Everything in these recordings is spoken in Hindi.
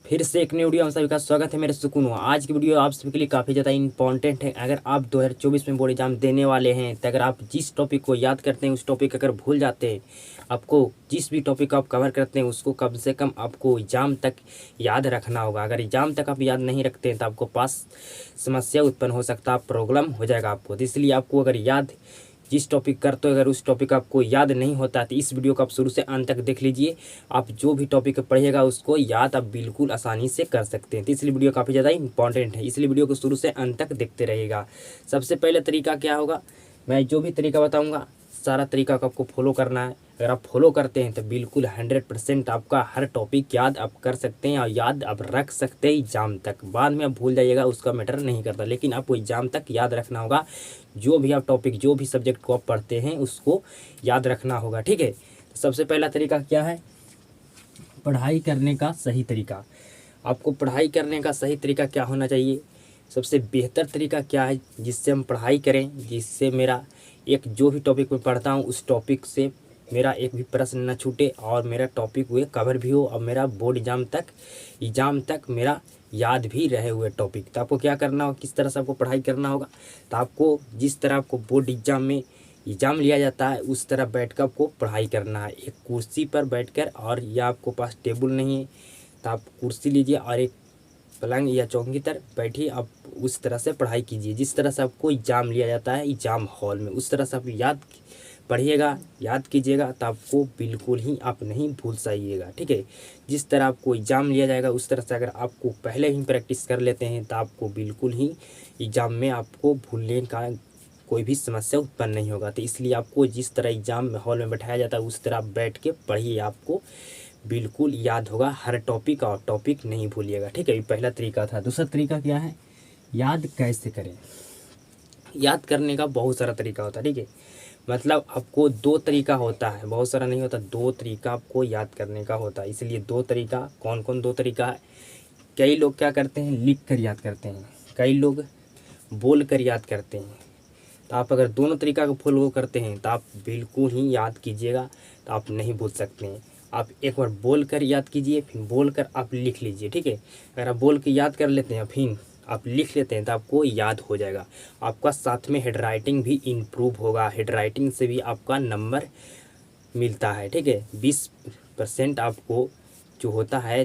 फिर से एक नई वीडियो हम सभी का स्वागत है। मेरे सुकून। आज की वीडियो आप सभी के लिए काफ़ी ज़्यादा इंपॉर्टेंट है। अगर आप 2024 में बोर्ड एग्जाम देने वाले हैं तो अगर आप जिस टॉपिक को याद करते हैं उस टॉपिक अगर भूल जाते हैं, आपको जिस भी टॉपिक आप कवर करते हैं उसको कम से कम आपको एग्जाम तक याद रखना होगा। अगर एग्जाम तक आप याद नहीं रखते हैं तो आपको पास समस्या उत्पन्न हो सकता है, प्रॉब्लम हो जाएगा आपको। तो इसलिए आपको अगर याद जिस टॉपिक करते हो अगर उस टॉपिक आपको याद नहीं होता तो इस वीडियो को आप शुरू से अंत तक देख लीजिए। आप जो भी टॉपिक पढ़िएगा उसको याद आप बिल्कुल आसानी से कर सकते हैं। तो इसलिए वीडियो काफ़ी ज़्यादा इंपॉर्टेंट है, इसलिए वीडियो को शुरू से अंत तक देखते रहिएगा। सबसे पहले तरीका क्या होगा, मैं जो भी तरीका बताऊँगा सारा तरीका को आपको फॉलो करना है। अगर आप फॉलो करते हैं तो बिल्कुल 100% आपका हर टॉपिक याद आप कर सकते हैं और याद आप रख सकते हैं एग्जाम तक। बाद में आप भूल जाइएगा उसका मैटर नहीं करता, लेकिन आपको एग्जाम तक याद रखना होगा। जो भी आप टॉपिक जो भी सब्जेक्ट को आप पढ़ते हैं उसको याद रखना होगा, ठीक है। तो सबसे पहला तरीका क्या है, पढ़ाई करने का सही तरीका। आपको पढ़ाई करने का सही तरीका क्या होना चाहिए, सबसे बेहतर तरीका क्या है जिससे हम पढ़ाई करें, जिससे मेरा एक जो भी टॉपिक मैं पढ़ता हूँ उस टॉपिक से मेरा एक भी प्रश्न न छूटे और मेरा टॉपिक हुए कवर भी हो और मेरा बोर्ड एग्ज़ाम तक मेरा याद भी रहे हुए टॉपिक। तो आपको क्या करना होगा, किस तरह से आपको पढ़ाई करना होगा, तो आपको जिस तरह आपको बोर्ड एग्ज़ाम में एग्ज़ाम लिया जाता है उस तरह बैठकर आपको पढ़ाई करना है। एक कुर्सी पर बैठकर, और या आपको पास टेबल नहीं है तो आप कुर्सी लीजिए और एक पलंग या चौकी पर बैठिए, आप उस तरह से पढ़ाई कीजिए जिस तरह से आपको एग्ज़ाम लिया जाता है एग्ज़ाम हॉल में। उस तरह से आप याद पढ़िएगा, याद कीजिएगा, तो आपको बिल्कुल ही आप नहीं भूल जाइएगा, ठीक है। जिस तरह आपको एग्ज़ाम लिया जाएगा उस तरह से अगर आपको पहले ही प्रैक्टिस कर लेते हैं तो आपको बिल्कुल ही एग्ज़ाम में आपको भूलने का कोई भी समस्या उत्पन्न नहीं होगा। तो इसलिए आपको जिस तरह एग्ज़ाम हॉल में बैठाया जाता है उस तरह बैठ के पढ़िए, आपको बिल्कुल याद होगा हर टॉपिक और टॉपिक नहीं भूलिएगा, ठीक है। ये पहला तरीका था। दूसरा तरीका क्या है, याद कैसे करें। याद करने का बहुत सारा तरीका होता है, ठीक है। मतलब आपको दो तरीका होता है, बहुत सारा नहीं होता, दो तरीका आपको याद करने का होता है। इसलिए दो तरीका, कौन कौन दो तरीका है। कई लोग क्या करते हैं, लिख कर याद करते हैं, कई लोग बोल कर याद करते हैं। तो आप अगर दोनों तरीका को फॉलो करते हैं तो आप बिल्कुल ही याद कीजिएगा, तो आप नहीं भूल सकते हैं। आप एक बार बोल कर याद कीजिए, फिर बोल कर आप लिख लीजिए, ठीक है। अगर आप बोल के याद कर लेते हैं फिर आप लिख लेते हैं तो आपको याद हो जाएगा। आपका साथ में हेड राइटिंग भी इम्प्रूव होगा, हेड राइटिंग से भी आपका नंबर मिलता है, ठीक है। 20% आपको जो होता है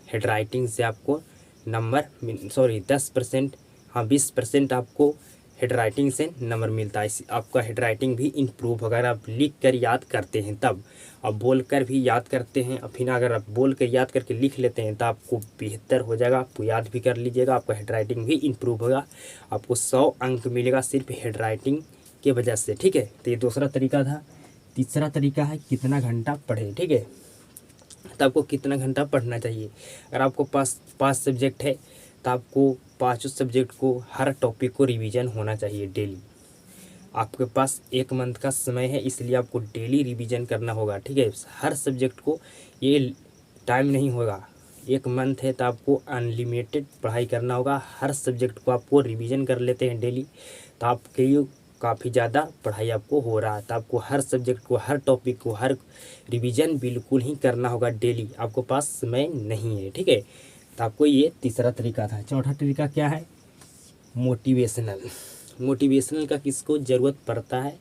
हेड राइटिंग से आपको नंबर 10%, हाँ 20% आपको हेड राइटिंग से नंबर मिलता है। आपका हेड राइटिंग भी इम्प्रूव होगा अगर आप लिख कर याद करते हैं तब। आप बोल कर भी याद करते हैं और फिर अगर आप बोल कर याद करके लिख लेते हैं तो आपको बेहतर हो जाएगा, आपको याद भी कर लीजिएगा, आपका हेड राइटिंग भी इम्प्रूव होगा। आपको 100 अंक मिलेगा सिर्फ हेड राइटिंग के वजह से, ठीक है। तो ये दूसरा तरीका था। तीसरा तरीका है कितना घंटा पढ़ें, ठीक है। तो आपको कितना घंटा पढ़ना चाहिए। अगर आपको पास 5 सब्जेक्ट है तो आपको पाँचों सब्जेक्ट को हर टॉपिक को रिवीजन होना चाहिए डेली। आपके पास 1 मंथ का समय है इसलिए आपको डेली रिवीजन करना होगा, ठीक है। हर सब्जेक्ट को ये टाइम नहीं होगा, 1 मंथ है तो आपको अनलिमिटेड पढ़ाई करना होगा। हर सब्जेक्ट को आपको रिवीजन कर लेते हैं डेली तो आपके लिए काफ़ी ज़्यादा पढ़ाई आपको हो रहा है। तो आपको हर सब्जेक्ट को, हर टॉपिक को, हर रिवीजन बिल्कुल ही करना होगा डेली। आपको पास समय नहीं है, ठीक है। तो आपको ये तीसरा तरीका था। चौथा तरीका क्या है, मोटिवेशनल। मोटिवेशनल का किसको ज़रूरत पड़ता है,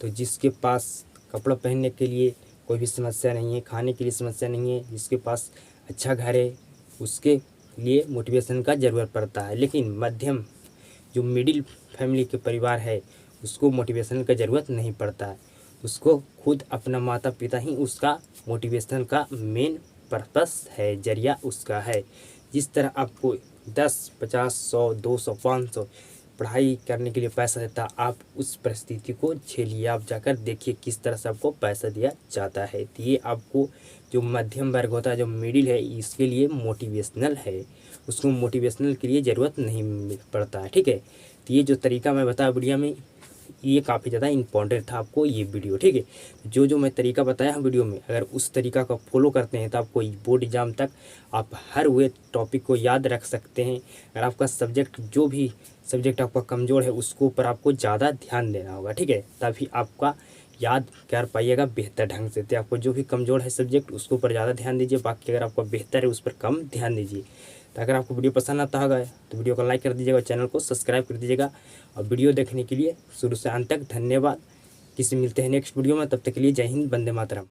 तो जिसके पास कपड़ा पहनने के लिए कोई भी समस्या नहीं है, खाने के लिए समस्या नहीं है, जिसके पास अच्छा घर है, उसके लिए मोटिवेशन का ज़रूरत पड़ता है। लेकिन मध्यम जो मिडिल फैमिली के परिवार है उसको मोटिवेशन का ज़रूरत नहीं पड़ता है। उसको खुद अपना माता पिता ही उसका मोटिवेशन का मेन पर्पस है, जरिया उसका है। जिस तरह आपको 10, 50, 100, 200, 500 पढ़ाई करने के लिए पैसा देता, आप उस परिस्थिति को झेलिए। आप जाकर देखिए किस तरह से आपको पैसा दिया जाता है। तो ये आपको जो मध्यम वर्ग होता है, जो मिडिल है, इसके लिए मोटिवेशनल है, उसको मोटिवेशनल के लिए ज़रूरत नहीं पड़ता है, ठीक है। तो ये जो तरीका मैं बताया वीडियो में ये काफ़ी ज़्यादा इंपॉर्टेंट था आपको ये वीडियो, ठीक है। जो मैं तरीका बताया वीडियो में अगर उस तरीका को फॉलो करते हैं तो आपको बोर्ड एग्जाम तक आप हर हुए टॉपिक को याद रख सकते हैं। अगर आपका सब्जेक्ट जो भी सब्जेक्ट आपका कमज़ोर है उसको ऊपर आपको ज़्यादा ध्यान देना होगा, ठीक है, तभी आपका याद कर पाइएगा बेहतर ढंग से। तो आपको जो भी कमज़ोर है सब्जेक्ट उसके ऊपर ज़्यादा ध्यान दीजिए, बाकी अगर आपको बेहतर है उस पर कम ध्यान दीजिए। तो अगर आपको वीडियो पसंद आता होगा तो वीडियो को लाइक कर दीजिएगा, चैनल को सब्सक्राइब कर दीजिएगा। और वीडियो देखने के लिए शुरू से अंत तक धन्यवाद। किसी मिलते हैं नेक्स्ट वीडियो में, तब तक के लिए जय हिंद, वंदे मातरम।